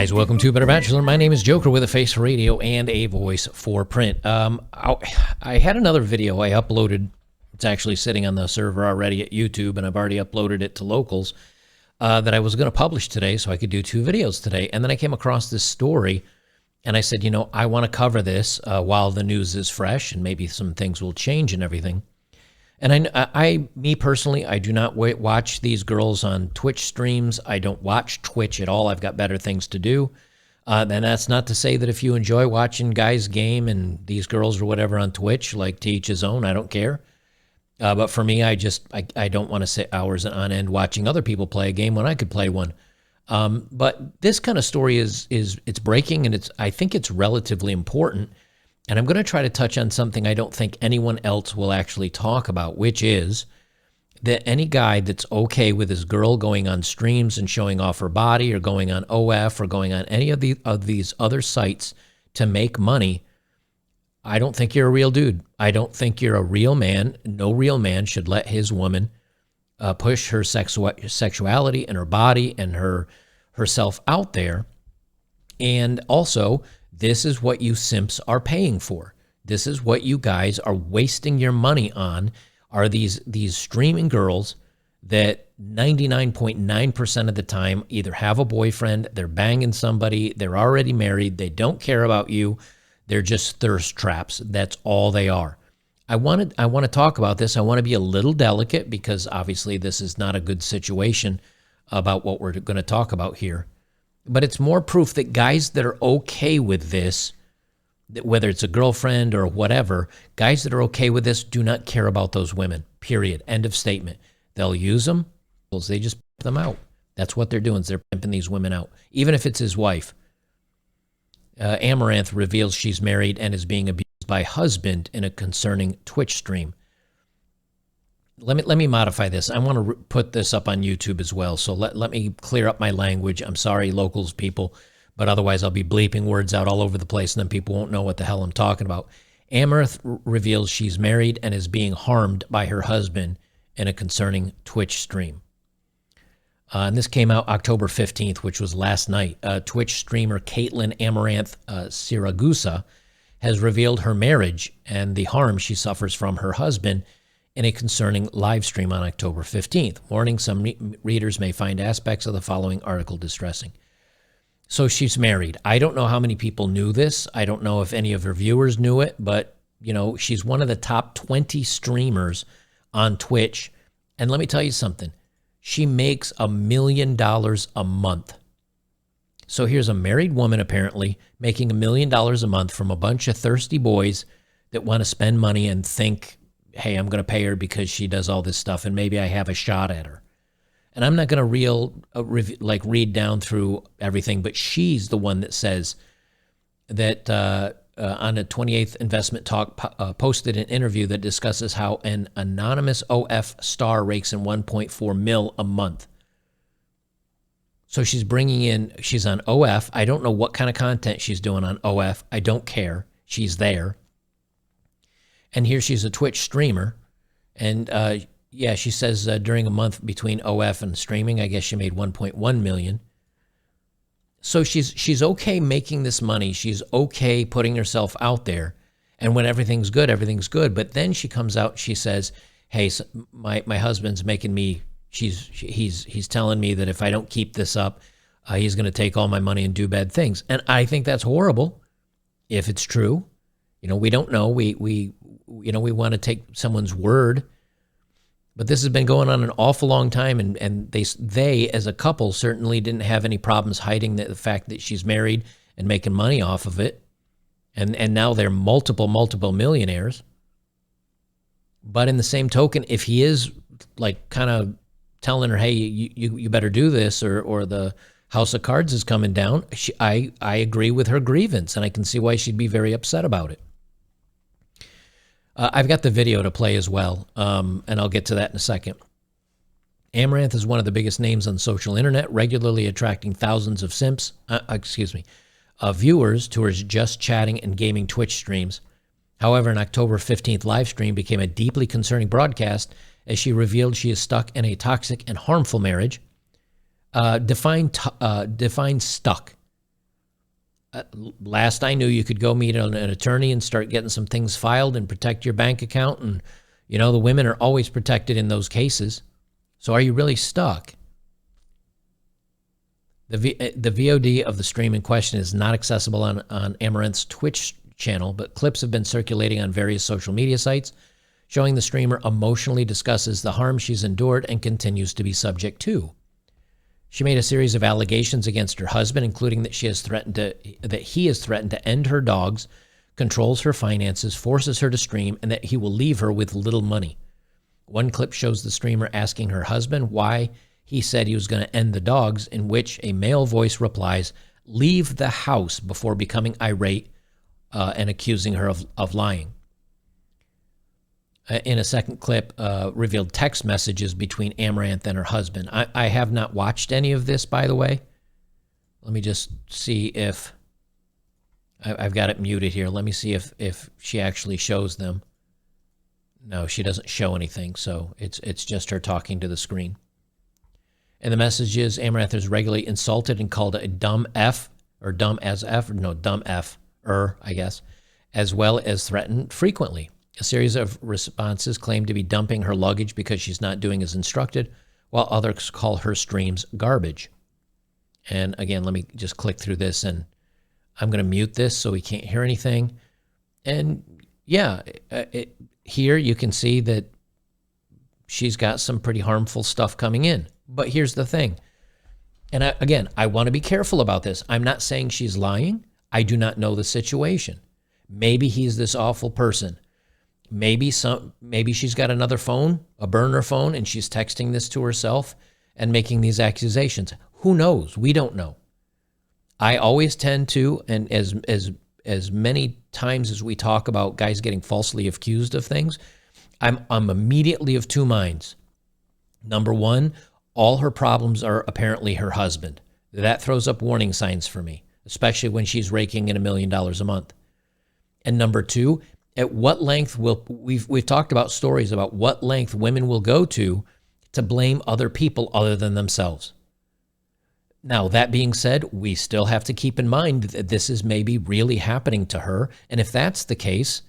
guys, welcome to Better Bachelor. My name is Joker with a face for radio and a voice for print. I had another video I uploaded. It's actually sitting on the server already at YouTube, and I've already uploaded it to locals that I was going to publish today so I could do 2 videos today. And then I came across this story, and I said, you know, I want to cover this while the news is fresh, and maybe some things will change and everything. And me personally, I do not watch these girls on Twitch streams. I don't watch Twitch at all. I've got better things to do. And that's not to say that if you enjoy watching guys game and these girls or whatever on Twitch, like to each his own, I don't care. But for me, I don't want to sit hours on end watching other people play a game when I could play one. But this kind of story it's breaking, and I think it's relatively important. And I'm going to try to touch on something I don't think anyone else will actually talk about, which is that any guy that's okay with his girl going on streams and showing off her body, or going on OF, or going on any of these other sites to make money, I don't think you're a real dude. I don't think you're a real man. No real man should let his woman push her sexuality and her body and herself out there. And also, this is what you simps are paying for. This is what you guys are wasting your money on, are these streaming girls that 99.9% of the time either have a boyfriend, they're banging somebody, they're already married, they don't care about you, they're just thirst traps. That's all they are. I want to talk about this. I want to be a little delicate because obviously this is not a good situation about what we're going to talk about here. But it's more proof that guys that are okay with this, whether it's a girlfriend or whatever, guys that are okay with this do not care about those women, period. End of statement. They'll use them. They just pimp them out. That's what they're doing. Is they're pimping these women out, even if it's his wife. Amouranth reveals she's married and is being abused by husband in a concerning Twitch stream. Let me modify this. I want to put this up on YouTube as well. So let me clear up my language. I'm sorry, locals people, but otherwise I'll be bleeping words out all over the place, and then people won't know what the hell I'm talking about. Amouranth reveals she's married and is being harmed by her husband in a concerning Twitch stream. And this came out October 15th, which was last night. Twitch streamer Caitlin Amouranth Siragusa has revealed her marriage and the harm she suffers from her husband in a concerning live stream on October 15th. Warning, some readers may find aspects of the following article distressing. So she's married. I don't know how many people knew this. I don't know if any of her viewers knew it, but, you know, she's one of the top 20 streamers on Twitch. And let me tell you something. She makes $1 million a month. So here's a married woman, apparently, making $1 million a month from a bunch of thirsty boys that want to spend money and think, hey, I'm going to pay her because she does all this stuff, and maybe I have a shot at her. And I'm not going to read down through everything, but she's the one that says that on a 28th Investment Talk posted an interview that discusses how an anonymous OF star rakes in 1.4 mil a month. So she's she's on OF. I don't know what kind of content she's doing on OF. I don't care. She's there. And here she's a Twitch streamer. And yeah, she says during a month between OF and streaming, I guess she made 1.1 million. So she's okay making this money. She's okay putting herself out there. And when everything's good, everything's good. But then she comes out, she says, hey, my husband's making me, he's telling me that if I don't keep this up, he's going to take all my money and do bad things. And I think that's horrible if it's true. You know, we don't know. We want to take someone's word, but this has been going on an awful long time, and they as a couple certainly didn't have any problems hiding the fact that she's married and making money off of it, and now they're multiple millionaires. But in the same token, if he is like kind of telling her, hey, you better do this, or the house of cards is coming down, I agree with her grievance, and I can see why she'd be very upset about it. I've got the video to play as well, and I'll get to that in a second. Amouranth is one of the biggest names on social internet, regularly attracting thousands of viewers to her just chatting and gaming Twitch streams. However, an October 15th live stream became a deeply concerning broadcast as she revealed she is stuck in a toxic and harmful marriage. Define stuck. Last I knew, you could go meet an attorney and start getting some things filed and protect your bank account. And, the women are always protected in those cases. So are you really stuck? The VOD of the stream in question is not accessible on Amouranth's Twitch channel, but clips have been circulating on various social media sites showing the streamer emotionally discusses the harm she's endured and continues to be subject to. She made a series of allegations against her husband, including that he has threatened to end her dogs, controls her finances, forces her to stream, and that he will leave her with little money. One clip shows the streamer asking her husband why he said he was going to end the dogs, in which a male voice replies, "Leave the house," before becoming irate and accusing her of lying. In a second clip, revealed text messages between Amouranth and her husband. I have not watched any of this, by the way. Let me just see if... I've got it muted here. Let me see if she actually shows them. No, she doesn't show anything, so it's just her talking to the screen. And the message is, Amouranth is regularly insulted and called a dumb F, or dumb as F, no, dumb F, I guess, as well as threatened frequently. A series of responses claim to be dumping her luggage because she's not doing as instructed, while others call her streams garbage. And again, let me just click through this, and I'm going to mute this so we can't hear anything. And yeah, here you can see that she's got some pretty harmful stuff coming in. But here's the thing. And again, I want to be careful about this. I'm not saying she's lying. I do not know the situation. Maybe he's this awful person. Maybe she's got another phone, a burner phone, and she's texting this to herself and making these accusations. Who knows? We don't know. I always tend to, and as many times as we talk about guys getting falsely accused of things, I'm immediately of two minds. Number one, all her problems are apparently her husband. That throws up warning signs for me, especially when she's raking in $1 million a month. And number two, at what length we've talked about stories about what length women will go to blame other people other than themselves. Now, that being said, we still have to keep in mind that this is maybe really happening to her. And if that's the case,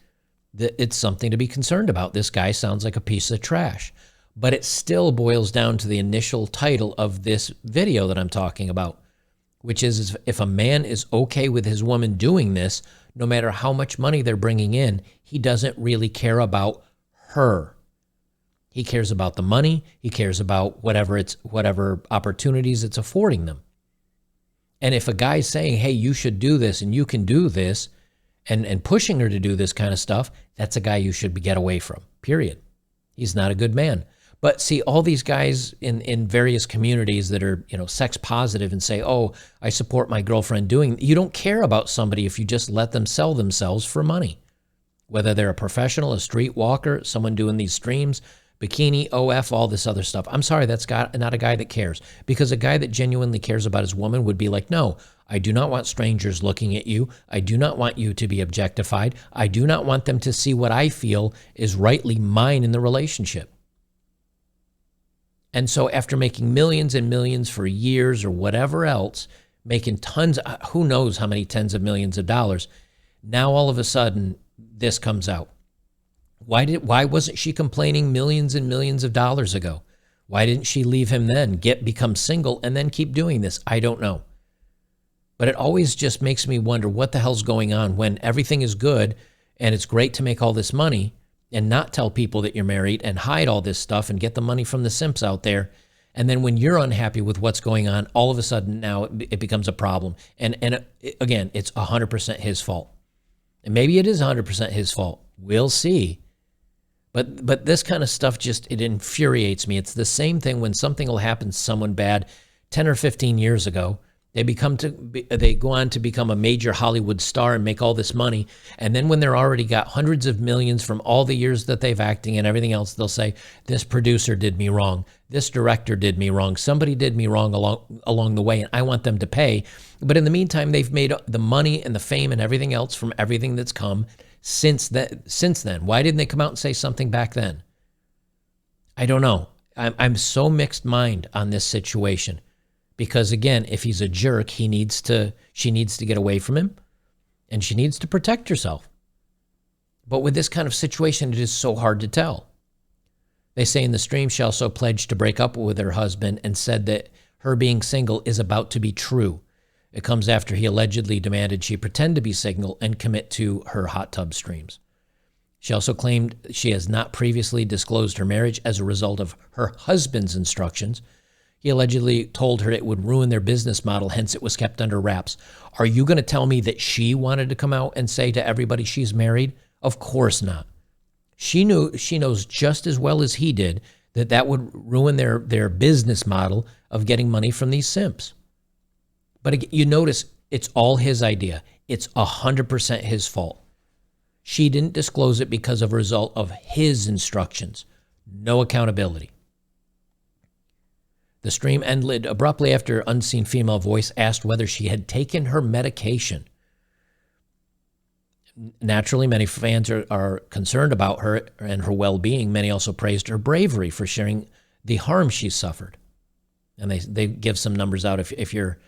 it's something to be concerned about. This guy sounds like a piece of trash. But it still boils down to the initial title of this video that I'm talking about, which is if a man is okay with his woman doing this, no matter how much money they're bringing in, he doesn't really care about her. He cares about the money. He cares about whatever opportunities it's affording them. And if a guy's saying, hey, you should do this and you can do this, and pushing her to do this kind of stuff, that's a guy you should get away from, period. He's not a good man. But see, all these guys in various communities that are, sex positive and say, oh, I support my girlfriend doing, you don't care about somebody if you just let them sell themselves for money. Whether they're a professional, a street walker, someone doing these streams, bikini, OF, all this other stuff. I'm sorry, that's not a guy that cares. Because a guy that genuinely cares about his woman would be like, no, I do not want strangers looking at you. I do not want you to be objectified. I do not want them to see what I feel is rightly mine in the relationship. And so after making millions and millions for years or whatever else, making tons, who knows how many tens of millions of dollars, now all of a sudden this comes out. Why wasn't she complaining millions and millions of dollars ago? Why didn't she leave him then, become single, and then keep doing this? I don't know. But it always just makes me wonder what the hell's going on when everything is good and it's great to make all this money and not tell people that you're married and hide all this stuff and get the money from the simps out there. And then when you're unhappy with what's going on, all of a sudden now it becomes a problem. And again, it's 100% his fault. And maybe it is 100% his fault. We'll see. But this kind of stuff it infuriates me. It's the same thing when something will happen to someone bad 10 or 15 years ago. They go on to become a major Hollywood star and make all this money. And then when they're already got hundreds of millions from all the years that they've acting and everything else, they'll say, this producer did me wrong. This director did me wrong. Somebody did me wrong along the way, and I want them to pay. But in the meantime, they've made the money and the fame and everything else from everything that's come since then. Why didn't they come out and say something back then? I don't know. I'm so mixed mind on this situation. Because again, if he's a jerk, she needs to get away from him. and she needs to protect herself. But with this kind of situation, it is so hard to tell. They say in the stream she also pledged to break up with her husband and said that her being single is about to be true. It comes after he allegedly demanded she pretend to be single and commit to her hot tub streams. She also claimed she has not previously disclosed her marriage as a result of her husband's instructions. He allegedly told her it would ruin their business model, hence it was kept under wraps. Are you going to tell me that she wanted to come out and say to everybody she's married? Of course not. She knows just as well as he did that that would ruin their business model of getting money from these simps. But you notice it's all his idea. It's 100% his fault. She didn't disclose it because of a result of his instructions. No accountability. The stream ended abruptly after an unseen female voice asked whether she had taken her medication. Naturally, many fans are concerned about her and her well-being. Many also praised her bravery for sharing the harm she suffered. And they give some numbers out. If you're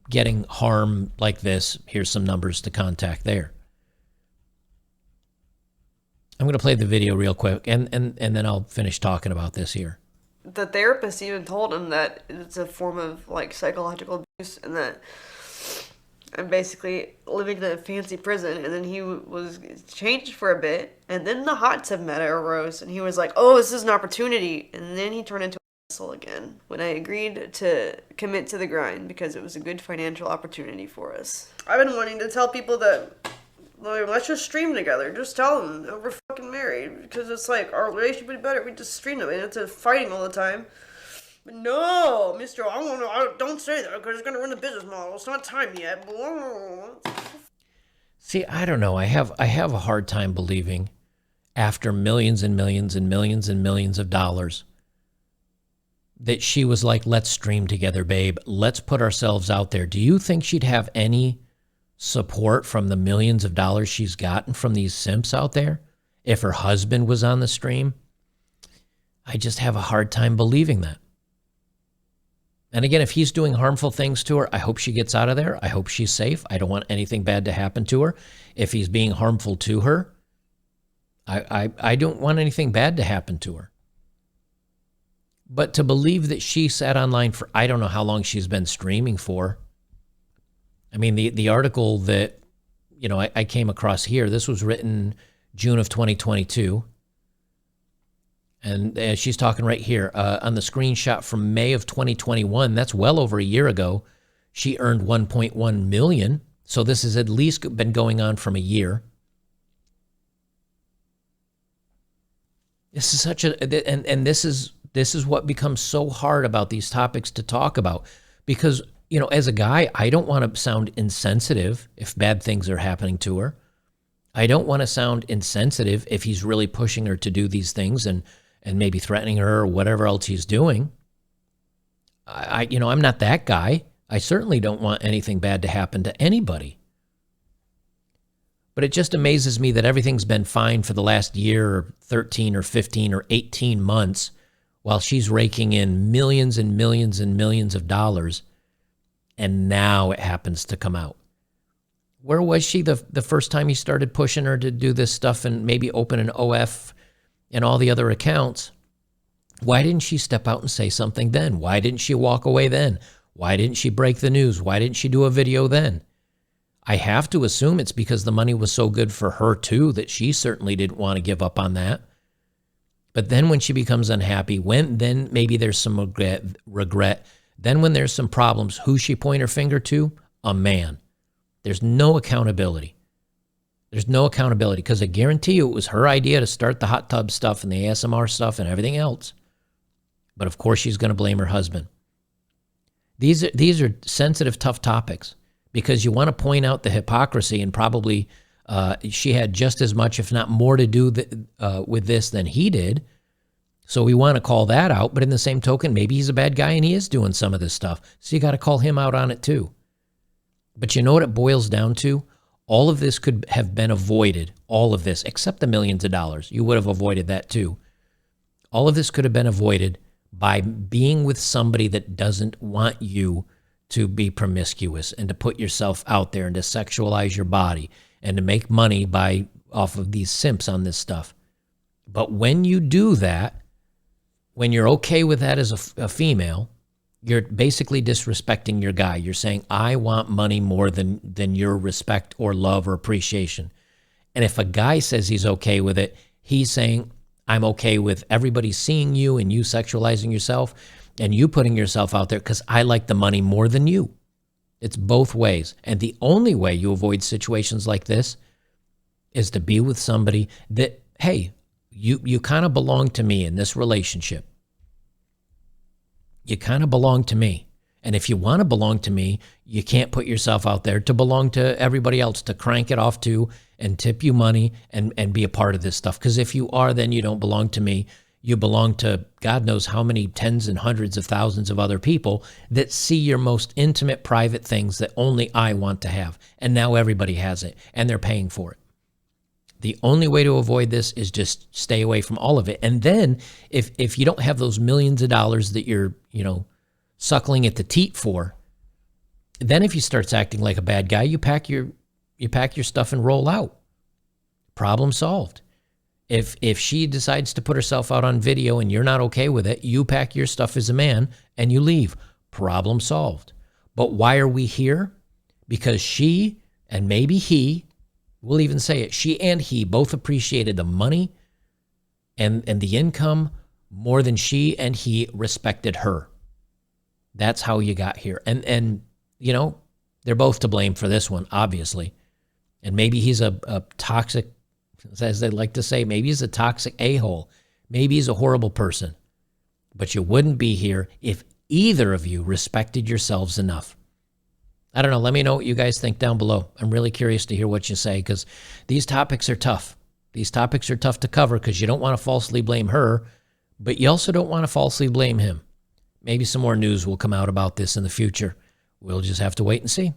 getting harm like this, here's some numbers to contact there. I'm going to play the video real quick, and then I'll finish talking about this here. The therapist even told him that it's a form of like psychological abuse, and that I'm basically living in a fancy prison. And then he was changed for a bit, and then the hot tub meta arose, and he was like, "Oh, this is an opportunity," and then he turned into an asshole again. When I agreed to commit to the grind because it was a good financial opportunity for us. I've been wanting to tell people that, like, let's just stream together. Just tell them that we're fucking married, because it's like our relationship would be better if we just stream them. And it's a fighting all the time. But no, Mister, don't say that because it's gonna ruin the business model. It's not time yet. See, I don't know. I have a hard time believing, after millions and millions and millions and millions of dollars, that she was like, "Let's stream together, babe. Let's put ourselves out there." Do you think she'd have any support from the millions of dollars she's gotten from these simps out there if her husband was on the stream? I just have a hard time believing that. And again, if he's doing harmful things to her, I hope she gets out of there. I hope she's safe. I don't want anything bad to happen to her. If he's being harmful to her, I don't want anything bad to happen to her. But to believe that she sat online for, I don't know how long she's been streaming for. I mean, the article that, I came across here, this was written June of 2022. And she's talking right here on the screenshot from May of 2021. That's well over a year ago. She earned 1.1 million. So this has at least been going on from a year. This is such a, and this is what becomes so hard about these topics to talk about, because, as a guy, I don't want to sound insensitive if bad things are happening to her. I don't want to sound insensitive if he's really pushing her to do these things and maybe threatening her or whatever else he's doing. I'm not that guy. I certainly don't want anything bad to happen to anybody. But it just amazes me that everything's been fine for the last year or 13 or 15 or 18 months while she's raking in millions and millions and millions of dollars, and now it happens to come out. Where was she the first time he started pushing her to do this stuff and maybe open an OF and all the other accounts? Why didn't she step out and say something then? Why didn't she walk away then? Why didn't she break the news? Why didn't she do a video then? I have to assume it's because the money was so good for her too that she certainly didn't want to give up on that. But then when she becomes unhappy, then maybe there's some regret. Then when there's some problems, who she point her finger to? A man. There's no accountability. There's no accountability, because I guarantee you it was her idea to start the hot tub stuff and the ASMR stuff and everything else. But of course she's going to blame her husband. These are sensitive, tough topics, because you want to point out the hypocrisy, and probably she had just as much, if not more, to do with this than he did. So we want to call that out. But in the same token, maybe he's a bad guy and he is doing some of this stuff. So you got to call him out on it too. But you know what it boils down to? All of this could have been avoided, all of this, except the millions of dollars. You would have avoided that too. All of this could have been avoided by being with somebody that doesn't want you to be promiscuous and to put yourself out there and to sexualize your body and to make money off of these simps on this stuff. But when you do that, when you're okay with that as a female, you're basically disrespecting your guy. You're saying, I want money more than your respect or love or appreciation. And if a guy says he's okay with it, he's saying, I'm okay with everybody seeing you and you sexualizing yourself and you putting yourself out there because I like the money more than you. It's both ways. And the only way you avoid situations like this is to be with somebody that, hey, you kind of belong to me in this relationship. You kind of belong to me. And if you want to belong to me, you can't put yourself out there to belong to everybody else, to crank it off to and tip you money and be a part of this stuff. Because if you are, then you don't belong to me. You belong to God knows how many tens and hundreds of thousands of other people that see your most intimate, private things that only I want to have. And now everybody has it, and they're paying for it. The only way to avoid this is just stay away from all of it. And then if you don't have those millions of dollars that you're, suckling at the teat for, then if he starts acting like a bad guy, you pack your stuff and roll out. Problem solved. If she decides to put herself out on video and you're not okay with it, you pack your stuff as a man and you leave. Problem solved. But why are we here? Because she, and maybe he, we'll even say it, she and he both appreciated the money and the income more than she and he respected her. That's how you got here. And they're both to blame for this one, obviously. And maybe he's a toxic, as they like to say, maybe he's a toxic a-hole. Maybe he's a horrible person. But you wouldn't be here if either of you respected yourselves enough. I don't know. Let me know what you guys think down below. I'm really curious to hear what you say because these topics are tough. These topics are tough to cover because you don't want to falsely blame her, but you also don't want to falsely blame him. Maybe some more news will come out about this in the future. We'll just have to wait and see.